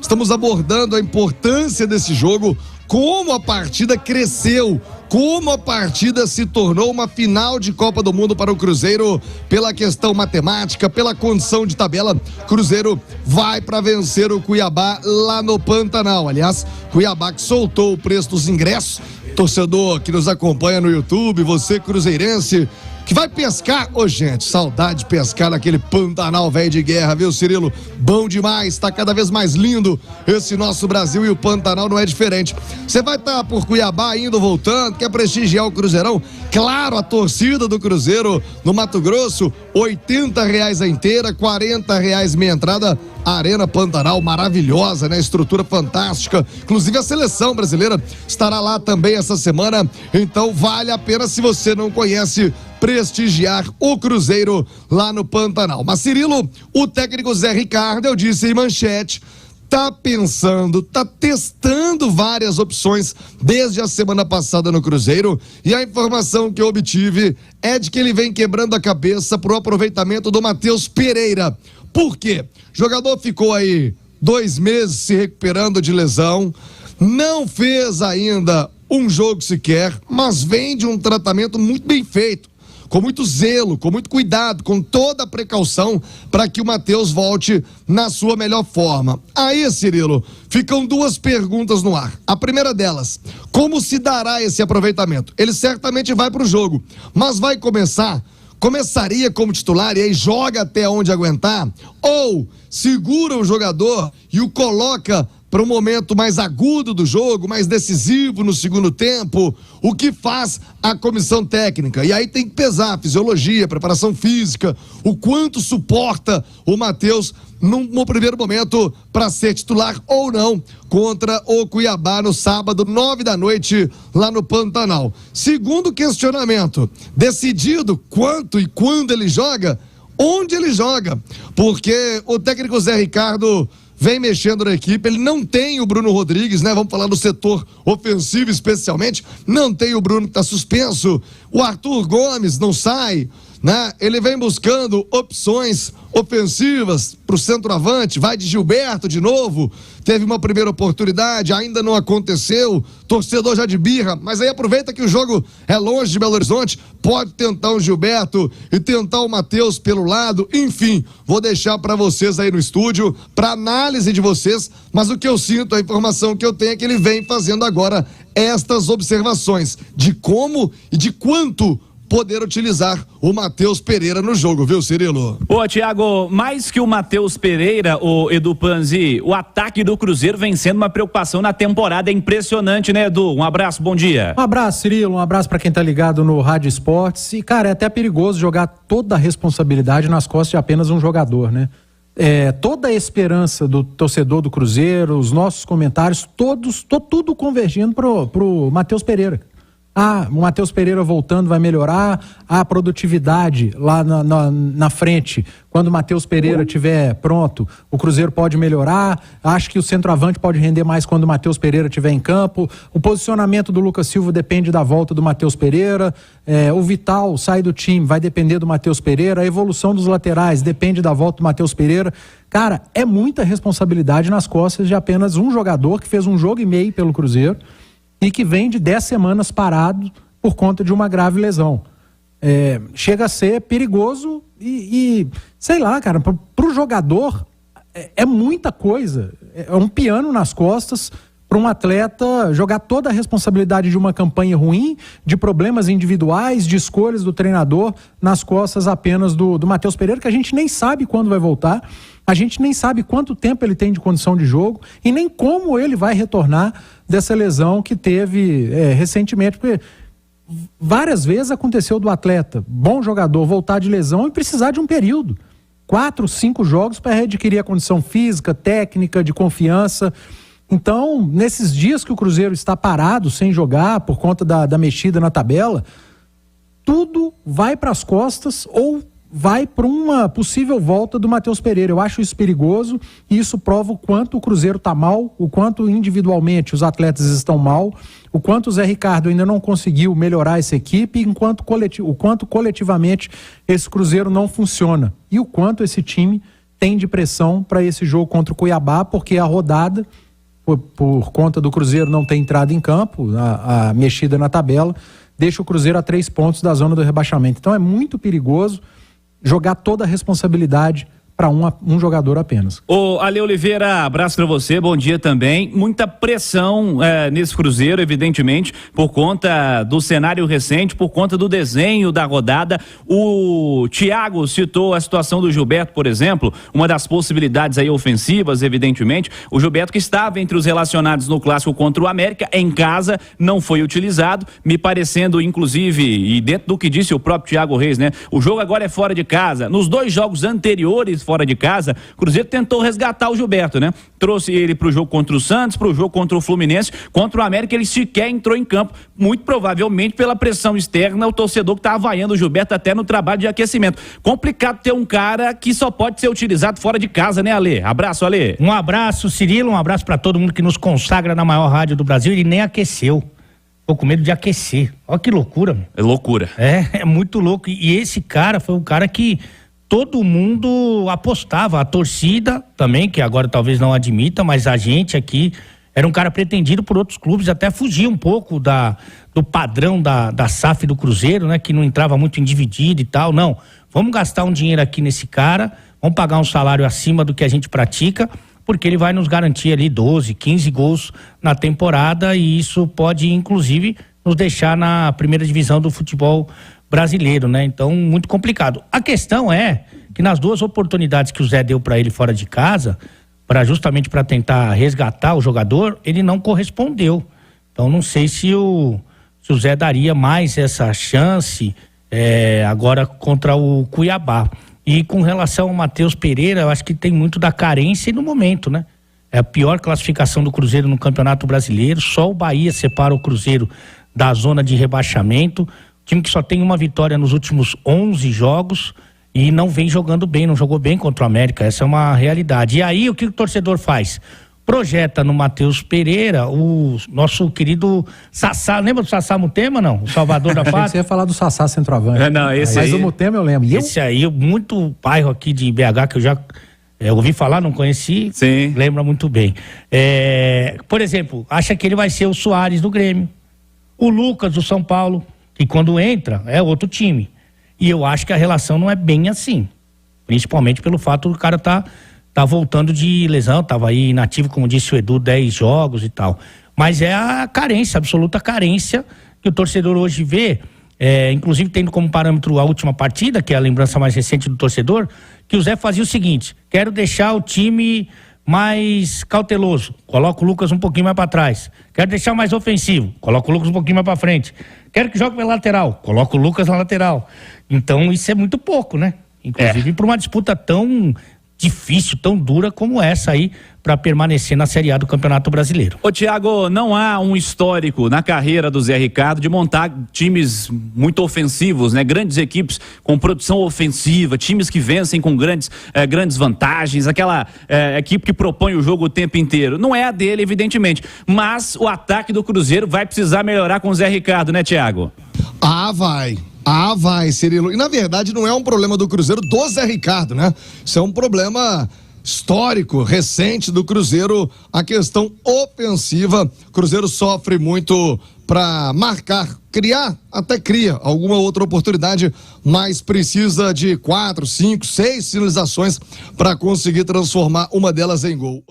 Estamos abordando a importância desse jogo, como a partida cresceu, como a partida se tornou uma final de Copa do Mundo para o Cruzeiro, pela questão matemática, pela condição de tabela. Cruzeiro vai para vencer o Cuiabá lá no Pantanal. Aliás, Cuiabá que soltou o preço dos ingressos. Torcedor que nos acompanha no YouTube, você cruzeirense que vai pescar, gente, saudade de pescar naquele Pantanal velho de guerra, viu, Cirilo? Bom demais, tá cada vez mais lindo esse nosso Brasil e o Pantanal não é diferente. Você vai estar por Cuiabá indo, voltando, quer prestigiar o Cruzeirão? Claro, a torcida do Cruzeiro no Mato Grosso, R$80 a inteira, R$40 meia entrada. A Arena Pantanal maravilhosa, né? Estrutura fantástica. Inclusive a seleção brasileira estará lá também essa semana. Então vale a pena, se você não conhece, prestigiar o Cruzeiro lá no Pantanal. Mas Cirilo, o técnico Zé Ricardo, eu disse em manchete, tá pensando, tá testando várias opções desde a semana passada no Cruzeiro, e a informação que eu obtive é de que ele vem quebrando a cabeça pro aproveitamento do Matheus Pereira. Por quê? O jogador ficou aí 2 meses se recuperando de lesão, não fez ainda um jogo sequer, mas vem de um tratamento muito bem feito, com muito zelo, com muito cuidado, com toda a precaução para que o Matheus volte na sua melhor forma. Aí, Cirilo, ficam 2 perguntas no ar. A primeira delas, como se dará esse aproveitamento? Ele certamente vai para o jogo, mas começaria como titular e aí joga até onde aguentar? Ou segura o jogador e o coloca para um momento mais agudo do jogo, mais decisivo no segundo tempo? O que faz a comissão técnica? E aí tem que pesar fisiologia, preparação física, o quanto suporta o Matheus no primeiro momento para ser titular ou não contra o Cuiabá no sábado, 21h, lá no Pantanal. Segundo questionamento, decidido quanto e quando ele joga, onde ele joga, porque o técnico Zé Ricardo vem mexendo na equipe, ele não tem o Bruno Rodrigues, né? Vamos falar do setor ofensivo especialmente, não tem o Bruno que tá suspenso, o Arthur Gomes não sai, né? Ele vem buscando opções ofensivas pro centroavante, vai de Gilberto de novo, teve uma primeira oportunidade, ainda não aconteceu, torcedor já de birra, mas aí aproveita que o jogo é longe de Belo Horizonte, pode tentar o Gilberto e tentar o Matheus pelo lado, enfim, vou deixar para vocês aí no estúdio, para análise de vocês, mas o que eu sinto, a informação que eu tenho é que ele vem fazendo agora estas observações de como e de quanto poder utilizar o Matheus Pereira no jogo, viu, Cirilo? Ô, Thiago, mais que o Matheus Pereira, o Edu Panzi, o ataque do Cruzeiro vem sendo uma preocupação na temporada, é impressionante, né, Edu? Um abraço, bom dia. Um abraço, Cirilo, um abraço pra quem tá ligado no Rádio Esportes, e, cara, é até perigoso jogar toda a responsabilidade nas costas de apenas um jogador, né? Toda a esperança do torcedor do Cruzeiro, os nossos comentários, tudo convergindo pro Matheus Pereira. O Matheus Pereira voltando vai melhorar, a produtividade lá na frente, quando o Matheus Pereira estiver pronto, o Cruzeiro pode melhorar, acho que o centroavante pode render mais quando o Matheus Pereira estiver em campo, o posicionamento do Lucas Silva depende da volta do Matheus Pereira, o Vital sai do time, vai depender do Matheus Pereira, a evolução dos laterais depende da volta do Matheus Pereira. Cara, é muita responsabilidade nas costas de apenas um jogador que fez 1 jogo e meio pelo Cruzeiro e que vem de 10 semanas parado por conta de uma grave lesão. Chega a ser perigoso e sei lá, cara, pro jogador é muita coisa. É um piano nas costas para um atleta jogar toda a responsabilidade de uma campanha ruim, de problemas individuais, de escolhas do treinador nas costas apenas do Matheus Pereira, que a gente nem sabe quando vai voltar, a gente nem sabe quanto tempo ele tem de condição de jogo e nem como ele vai retornar dessa lesão que teve recentemente, porque várias vezes aconteceu do atleta, bom jogador, voltar de lesão e precisar de um período, 4, 5 jogos para readquirir a condição física, técnica, de confiança. Então, nesses dias que o Cruzeiro está parado, sem jogar, por conta da mexida na tabela, tudo vai para as costas ou vai para uma possível volta do Matheus Pereira. Eu acho isso perigoso e isso prova o quanto o Cruzeiro está mal, o quanto individualmente os atletas estão mal, o quanto o Zé Ricardo ainda não conseguiu melhorar essa equipe, o quanto coletivamente esse Cruzeiro não funciona e o quanto esse time tem de pressão para esse jogo contra o Cuiabá, porque a rodada, por conta do Cruzeiro não ter entrado em campo, a mexida na tabela, deixa o Cruzeiro a 3 pontos da zona do rebaixamento. Então é muito perigoso jogar toda a responsabilidade para um jogador apenas. Ô, Ale Oliveira, abraço para você, bom dia também. Muita pressão nesse Cruzeiro, evidentemente, por conta do cenário recente, por conta do desenho da rodada. O Thiago citou a situação do Gilberto, por exemplo, uma das possibilidades aí ofensivas, evidentemente. O Gilberto, que estava entre os relacionados no clássico contra o América, em casa, não foi utilizado, me parecendo, inclusive, e dentro do que disse o próprio Thiago Reis, né? O jogo agora é fora de casa. Nos 2 jogos anteriores fora de casa, o Cruzeiro tentou resgatar o Gilberto, né? Trouxe ele pro jogo contra o Santos, pro jogo contra o Fluminense, contra o América ele sequer entrou em campo, muito provavelmente pela pressão externa, o torcedor que tá avaiando o Gilberto até no trabalho de aquecimento. Complicado ter um cara que só pode ser utilizado fora de casa, né, Ale? Abraço, Ale. Um abraço, Cirilo, um abraço para todo mundo que nos consagra na maior rádio do Brasil. Ele nem aqueceu. Tô com medo de aquecer. Olha que loucura, meu. É loucura. É muito louco. E esse cara foi um cara que todo mundo apostava, a torcida também, que agora talvez não admita, mas a gente aqui era um cara pretendido por outros clubes, até fugia um pouco do padrão da SAF do Cruzeiro, né, que não entrava muito em dividido e tal. Não, vamos gastar um dinheiro aqui nesse cara, vamos pagar um salário acima do que a gente pratica, porque ele vai nos garantir ali 12, 15 gols na temporada, e isso pode inclusive nos deixar na primeira divisão do futebol brasileiro, né? Então, muito complicado. A questão é que nas 2 oportunidades que o Zé deu para ele fora de casa, justamente para tentar resgatar o jogador, ele não correspondeu. Então, não sei se o Zé daria mais essa chance agora contra o Cuiabá. E com relação ao Matheus Pereira, eu acho que tem muito da carência e no momento, né? É a pior classificação do Cruzeiro no Campeonato Brasileiro, só o Bahia separa o Cruzeiro da zona de rebaixamento. Time que só tem uma vitória nos últimos 11 jogos e não vem jogando bem, não jogou bem contra o América, essa é uma realidade. E aí o que o torcedor faz? Projeta no Matheus Pereira o nosso querido Sassá, lembra do Sassá Mutema, não? O Salvador da Pátria? Você ia falar do Sassá centroavante. Não, esse mas aí... o Mutema eu lembro. Esse aí, muito bairro aqui de BH que eu já ouvi falar, não conheci, sim, lembra muito bem. Por exemplo, acha que ele vai ser o Soares do Grêmio, o Lucas do São Paulo, que quando entra é outro time. E eu acho que a relação não é bem assim. Principalmente pelo fato do cara tá voltando de lesão, tava aí inativo, como disse o Edu, 10 jogos e tal. Mas é a carência, a absoluta carência que o torcedor hoje vê, inclusive tendo como parâmetro a última partida, que é a lembrança mais recente do torcedor, que o Zé fazia o seguinte: quero deixar o time mais cauteloso, coloca o Lucas um pouquinho mais para trás. Quero deixar mais ofensivo, coloca o Lucas um pouquinho mais para frente. Quero que jogue pela lateral, coloca o Lucas na lateral. Então isso é muito pouco, né? Inclusive para uma disputa tão difícil, tão dura como essa aí, para permanecer na Série A do Campeonato Brasileiro. Ô Thiago, não há um histórico na carreira do Zé Ricardo de montar times muito ofensivos, né? Grandes equipes com produção ofensiva, times que vencem com grandes vantagens, aquela equipe que propõe o jogo o tempo inteiro. Não é a dele, evidentemente, mas o ataque do Cruzeiro vai precisar melhorar com o Zé Ricardo, né, Thiago? Vai, Cirilo. E na verdade não é um problema do Cruzeiro, do Zé Ricardo, né? Isso é um problema histórico, recente do Cruzeiro, a questão ofensiva. O Cruzeiro sofre muito para marcar, até cria alguma outra oportunidade, mas precisa de 4, 5, 6 finalizações para conseguir transformar uma delas em gol.